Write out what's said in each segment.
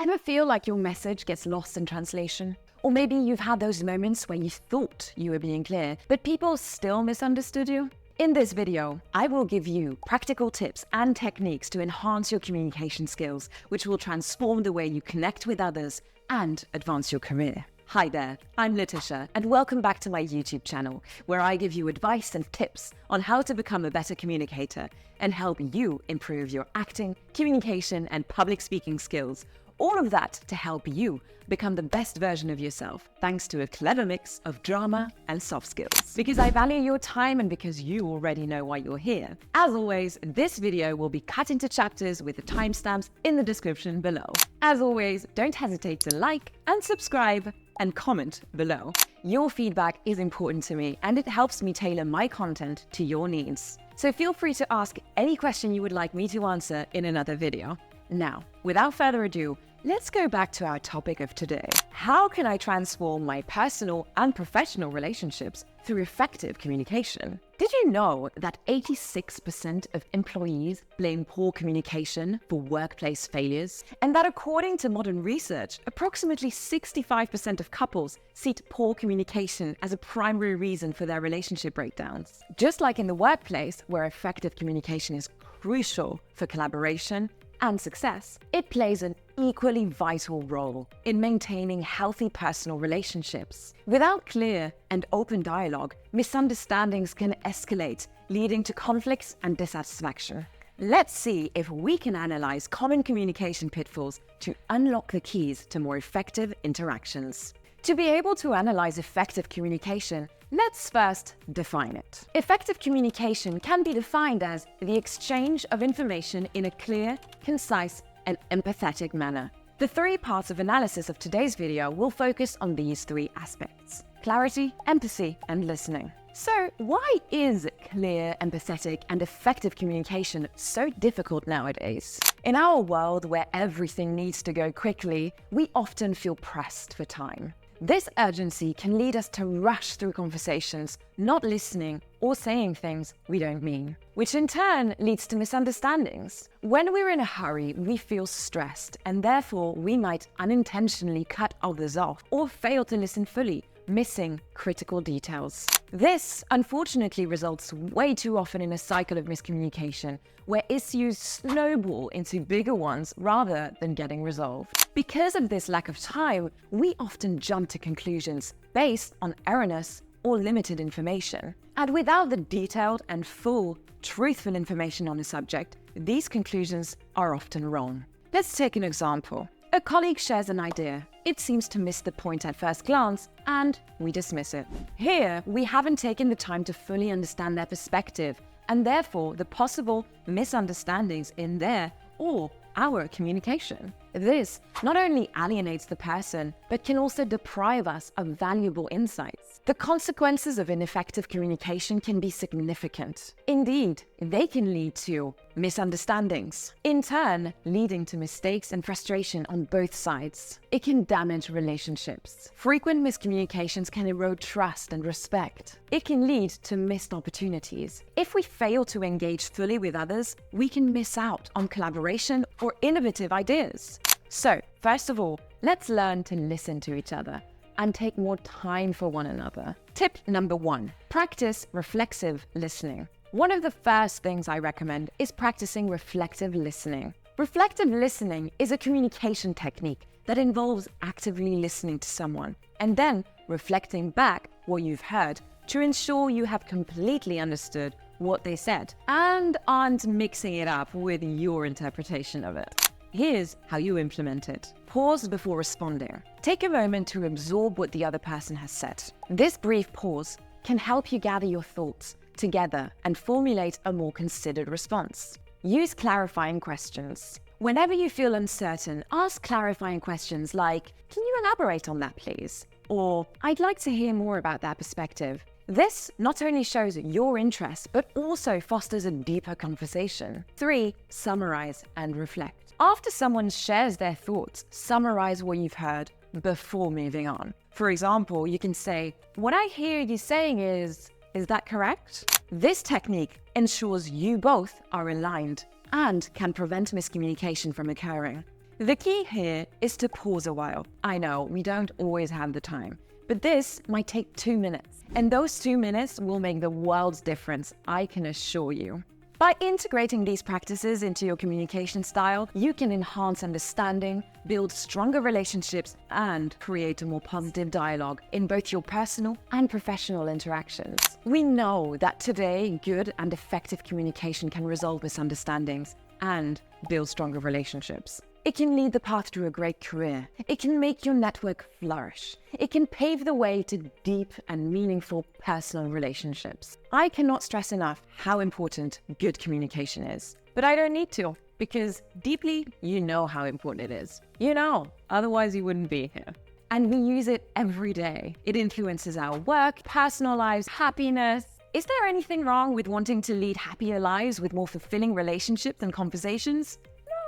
Ever feel like your message gets lost in translation? Or maybe you've had those moments where you thought you were being clear, but people still misunderstood you? In this video, I will give you practical tips and techniques to enhance your communication skills, which will transform the way you connect with others and advance your career. Hi there, I'm Letitia, and welcome back to my YouTube channel, where I give you advice and tips on how to become a better communicator and help you improve your acting, communication, and public speaking skills. All of that to help you become the best version of yourself, thanks to a clever mix of drama and soft skills. Because I value your time and because you already know why you're here. As always, this video will be cut into chapters with the timestamps in the description below. As always, don't hesitate to like and subscribe and comment below. Your feedback is important to me and it helps me tailor my content to your needs. So feel free to ask any question you would like me to answer in another video. Now, without further ado, let's go back to our topic of today. How can I transform my personal and professional relationships through effective communication? Did you know that 86% of employees blame poor communication for workplace failures? And that according to modern research, approximately 65% of couples cite poor communication as a primary reason for their relationship breakdowns. Just like in the workplace, where effective communication is crucial for collaboration and success, it plays an equally vital role in maintaining healthy personal relationships. Without clear and open dialogue, misunderstandings can escalate, leading to conflicts and dissatisfaction. Let's see if we can analyze common communication pitfalls to unlock the keys to more effective interactions. To be able to analyze effective communication, let's first define it. Effective communication can be defined as the exchange of information in a clear, concise, and empathetic manner. The three parts of analysis of today's video will focus on these three aspects: clarity, empathy, and listening. So why is clear, empathetic, and effective communication so difficult nowadays? In our world where everything needs to go quickly, we often feel pressed for time. This urgency can lead us to rush through conversations, not listening or saying things we don't mean, which in turn leads to misunderstandings. When we're in a hurry, we feel stressed, and therefore we might unintentionally cut others off or fail to listen fully, missing critical details. This, unfortunately, results way too often in a cycle of miscommunication, where issues snowball into bigger ones rather than getting resolved. Because of this lack of time, we often jump to conclusions based on erroneous or limited information. And without the detailed and full, truthful information on a subject, these conclusions are often wrong. Let's take an example. A colleague shares an idea. It seems to miss the point at first glance, and we dismiss it. Here, we haven't taken the time to fully understand their perspective, and therefore the possible misunderstandings in their or our communication. This not only alienates the person, but can also deprive us of valuable insights. The consequences of ineffective communication can be significant. Indeed, they can lead to misunderstandings, in turn leading to mistakes and frustration on both sides. It can damage relationships. Frequent miscommunications can erode trust and respect. It can lead to missed opportunities. If we fail to engage fully with others, we can miss out on collaboration or innovative ideas. So, first of all, let's learn to listen to each other and take more time for one another. Tip number 1, practice reflexive listening. One of the first things I recommend is practicing reflective listening. Reflective listening is a communication technique that involves actively listening to someone and then reflecting back what you've heard to ensure you have completely understood what they said and aren't mixing it up with your interpretation of it. Here's how you implement it. Pause before responding. Take a moment to absorb what the other person has said. This brief pause can help you gather your thoughts together and formulate a more considered response. Use clarifying questions. Whenever you feel uncertain, ask clarifying questions like, "Can you elaborate on that, please?" Or, "I'd like to hear more about that perspective." This not only shows your interest, but also fosters a deeper conversation. 3, summarize and reflect. After someone shares their thoughts, summarize what you've heard before moving on. For example, you can say, "What I hear you saying is that correct?" This technique ensures you both are aligned and can prevent miscommunication from occurring. The key here is to pause a while. I know we don't always have the time, but this might take 2 minutes. And those 2 minutes will make the world's difference, I can assure you. By integrating these practices into your communication style, you can enhance understanding, build stronger relationships, and create a more positive dialogue in both your personal and professional interactions. We know that today, good and effective communication can resolve misunderstandings and build stronger relationships. It can lead the path to a great career. It can make your network flourish. It can pave the way to deep and meaningful personal relationships. I cannot stress enough how important good communication is. But I don't need to, because deeply, you know how important it is. You know, otherwise you wouldn't be here. And we use it every day. It influences our work, personal lives, happiness. Is there anything wrong with wanting to lead happier lives with more fulfilling relationships and conversations?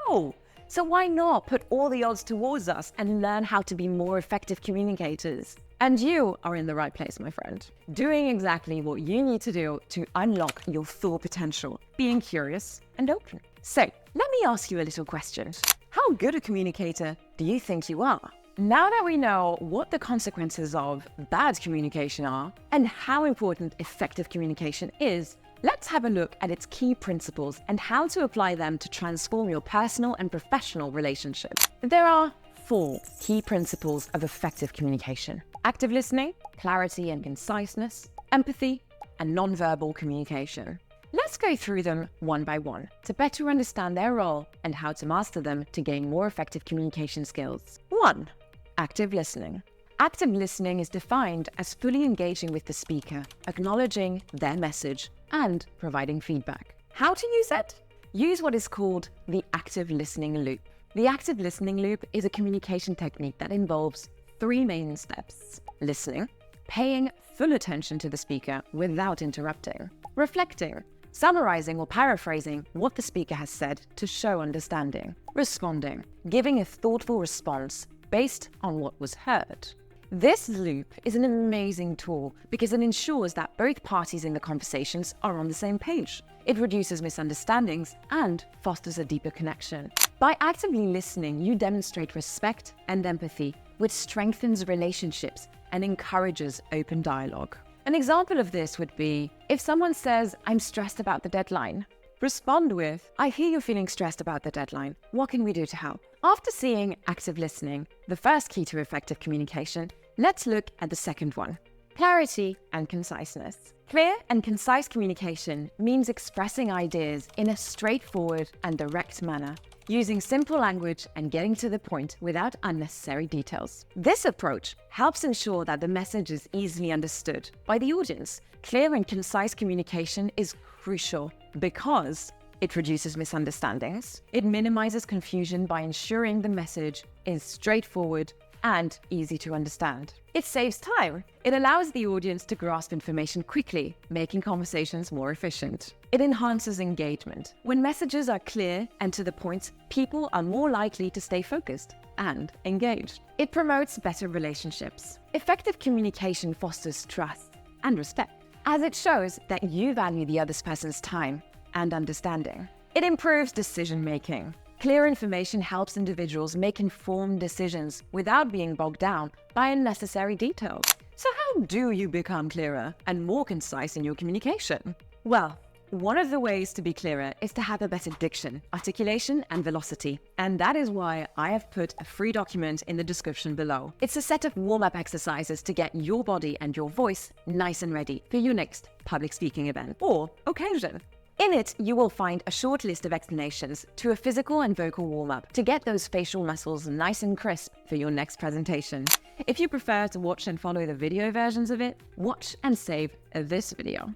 No. So why not put all the odds towards us and learn how to be more effective communicators? And you are in the right place, my friend. Doing exactly what you need to do to unlock your full potential, being curious and open. So let me ask you a little question. How good a communicator do you think you are? Now that we know what the consequences of bad communication are and how important effective communication is, let's have a look at its key principles and how to apply them to transform your personal and professional relationships. There are 4 key principles of effective communication: active listening, clarity and conciseness, empathy, and nonverbal communication. Let's go through them one by one to better understand their role and how to master them to gain more effective communication skills. 1. Active listening. Active listening is defined as fully engaging with the speaker, acknowledging their message, and providing feedback. How to use it? Use what is called the active listening loop. The active listening loop is a communication technique that involves 3 main steps: listening, paying full attention to the speaker without interrupting, reflecting, summarizing or paraphrasing what the speaker has said to show understanding, responding, giving a thoughtful response based on what was heard. This loop is an amazing tool because it ensures that both parties in the conversations are on the same page. It reduces misunderstandings and fosters a deeper connection. By actively listening, you demonstrate respect and empathy, which strengthens relationships and encourages open dialogue. An example of this would be if someone says, "I'm stressed about the deadline," respond with, "I hear you're feeling stressed about the deadline. What can we do to help?" After seeing active listening, the first key to effective communication, let's look at the second one: clarity and conciseness. Clear and concise communication means expressing ideas in a straightforward and direct manner, using simple language and getting to the point without unnecessary details. This approach helps ensure that the message is easily understood by the audience. Clear and concise communication is crucial because it reduces misunderstandings. It minimizes confusion by ensuring the message is straightforward and easy to understand. It saves time. It allows the audience to grasp information quickly, making conversations more efficient. It enhances engagement. When messages are clear and to the point, people are more likely to stay focused and engaged. It promotes better relationships. Effective communication fosters trust and respect, as it shows that you value the other person's time and understanding. It improves decision-making. Clear information helps individuals make informed decisions without being bogged down by unnecessary details. So how do you become clearer and more concise in your communication? Well, one of the ways to be clearer is to have a better diction, articulation, and velocity. And that is why I have put a free document in the description below. It's a set of warm-up exercises to get your body and your voice nice and ready for your next public speaking event or occasion. In it, you will find a short list of explanations to a physical and vocal warm-up to get those facial muscles nice and crisp for your next presentation. If you prefer to watch and follow the video versions of it, watch and save this video.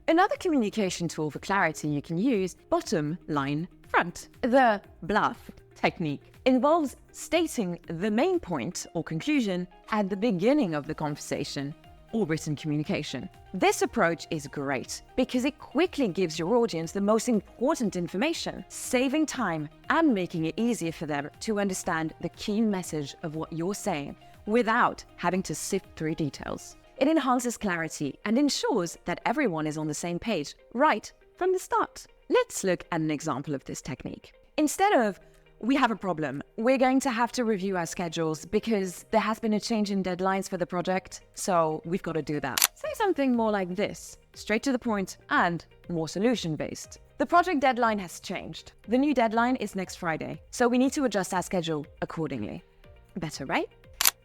Another communication tool for clarity you can use, bottom line front. The bluff technique involves stating the main point or conclusion at the beginning of the conversation or written communication. This approach is great because it quickly gives your audience the most important information, saving time and making it easier for them to understand the key message of what you're saying without having to sift through details. It enhances clarity and ensures that everyone is on the same page right from the start. Let's look at an example of this technique. Instead of we have a problem. We're going to have to review our schedules because there has been a change in deadlines for the project, so we've got to do that. Say something more like this, straight to the point and more solution-based. The project deadline has changed. The new deadline is next Friday, so we need to adjust our schedule accordingly. Better, right?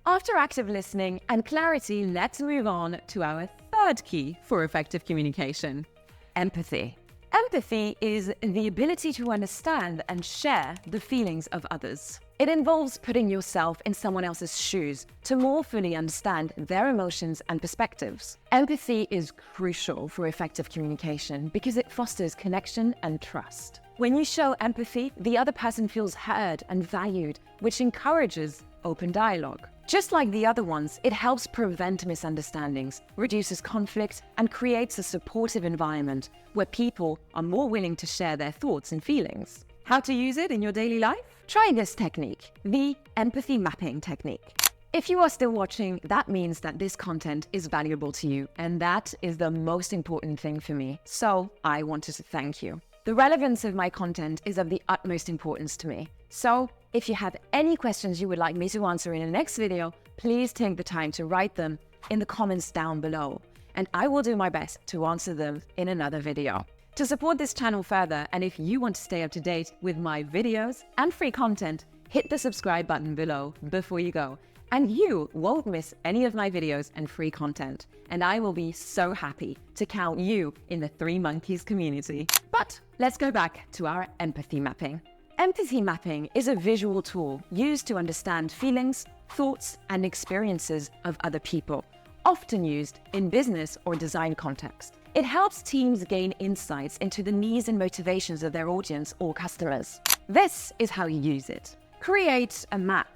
After active listening and clarity, let's move on to our third key for effective communication: empathy. Empathy is the ability to understand and share the feelings of others. It involves putting yourself in someone else's shoes to more fully understand their emotions and perspectives. Empathy is crucial for effective communication because it fosters connection and trust. When you show empathy, the other person feels heard and valued, which encourages open dialogue. Just like the other ones, it helps prevent misunderstandings, reduces conflict, and creates a supportive environment where people are more willing to share their thoughts and feelings. How to use it in your daily life? Try this technique, the empathy mapping technique. If you are still watching, that means that this content is valuable to you, and that is the most important thing for me. So I wanted to thank you. The relevance of my content is of the utmost importance to me. So if you have any questions you would like me to answer in the next video, please take the time to write them in the comments down below, and I will do my best to answer them in another video. To support this channel further, and if you want to stay up to date with my videos and free content, hit the subscribe button below before you go, and you won't miss any of my videos and free content. And I will be so happy to count you in the 3 Monkeys community. But let's go back to our empathy mapping. Empathy mapping is a visual tool used to understand feelings, thoughts, and experiences of other people, often used in business or design context. It helps teams gain insights into the needs and motivations of their audience or customers. This is how you use it. Create a map.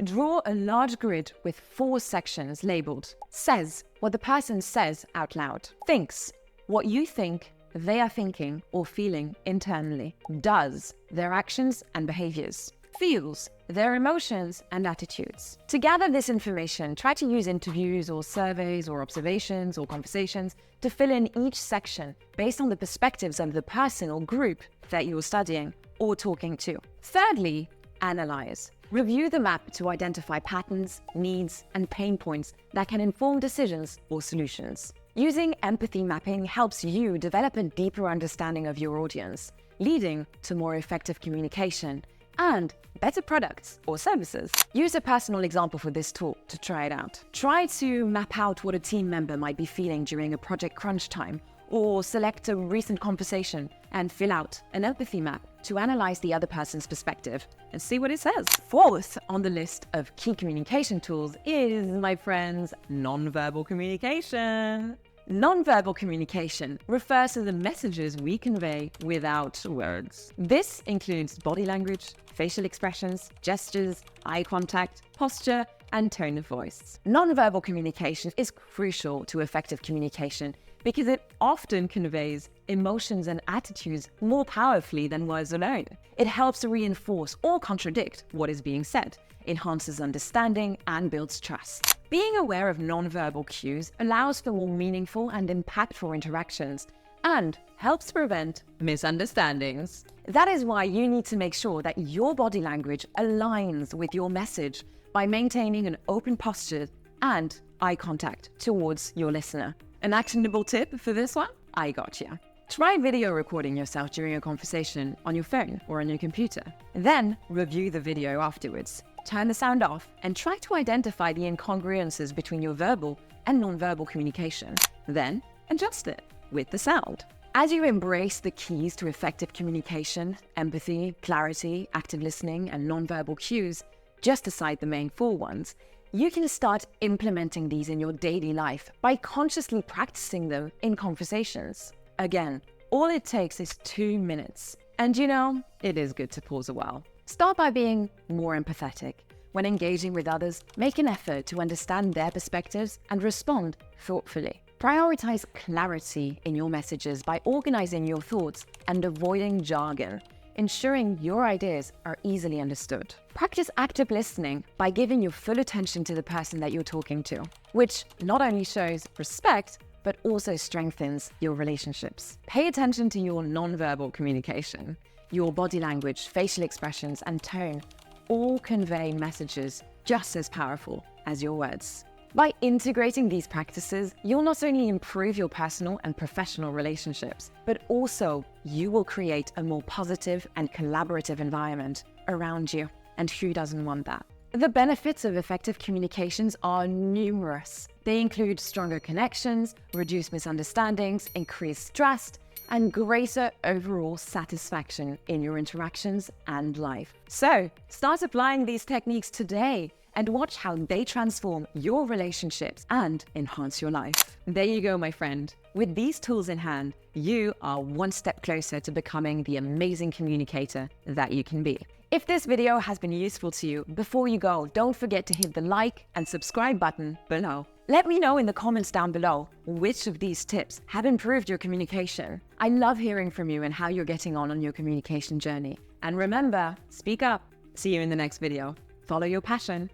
Draw a large grid with 4 sections labeled says, what the person says out loud; thinks, what you think they are thinking or feeling internally; does, their actions and behaviors; feels, their emotions and attitudes. To gather this information, try to use interviews or surveys or observations or conversations to fill in each section based on the perspectives of the person or group that you're studying or talking to. Thirdly, analyze. Review the map to identify patterns, needs, and pain points that can inform decisions or solutions. Using empathy mapping helps you develop a deeper understanding of your audience, leading to more effective communication and better products or services. Use a personal example for this tool to try it out. Try to map out what a team member might be feeling during a project crunch time, or select a recent conversation and fill out an empathy map to analyze the other person's perspective and see what it says. Fourth on the list of key communication tools is, my friends, nonverbal communication. Nonverbal communication refers to the messages we convey without words. This includes body language, facial expressions, gestures, eye contact, posture, and tone of voice. Nonverbal communication is crucial to effective communication because it often conveys emotions and attitudes more powerfully than words alone. It helps to reinforce or contradict what is being said, enhances understanding, and builds trust. Being aware of nonverbal cues allows for more meaningful and impactful interactions and helps prevent misunderstandings. That is why you need to make sure that your body language aligns with your message by maintaining an open posture and eye contact towards your listener. An actionable tip for this one? I gotcha. Try video recording yourself during a conversation on your phone or on your computer. Then review the video afterwards. Turn the sound off and try to identify the incongruences between your verbal and nonverbal communication. Then adjust it with the sound. As you embrace the keys to effective communication, empathy, clarity, active listening, and nonverbal cues, just aside the main 4 ones, you can start implementing these in your daily life by consciously practicing them in conversations. Again, all it takes is 2 minutes. And you know, it is good to pause a while. Start by being more empathetic. When engaging with others, make an effort to understand their perspectives and respond thoughtfully. Prioritize clarity in your messages by organizing your thoughts and avoiding jargon, ensuring your ideas are easily understood. Practice active listening by giving your full attention to the person that you're talking to, which not only shows respect, but also strengthens your relationships. Pay attention to your nonverbal communication. Your body language, facial expressions, and tone all convey messages just as powerful as your words. By integrating these practices, you'll not only improve your personal and professional relationships, but also you will create a more positive and collaborative environment around you. And who doesn't want that? The benefits of effective communications are numerous. They include stronger connections, reduced misunderstandings, increased trust, and greater overall satisfaction in your interactions and life. So, start applying these techniques today and watch how they transform your relationships and enhance your life. There you go, my friend. With these tools in hand, you are one step closer to becoming the amazing communicator that you can be. If this video has been useful to you, before you go, don't forget to hit the like and subscribe button below. Let me know in the comments down below which of these tips have improved your communication. I love hearing from you and how you're getting on your communication journey. And remember, speak up. See you in the next video. Follow your passion.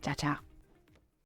Ciao, ciao.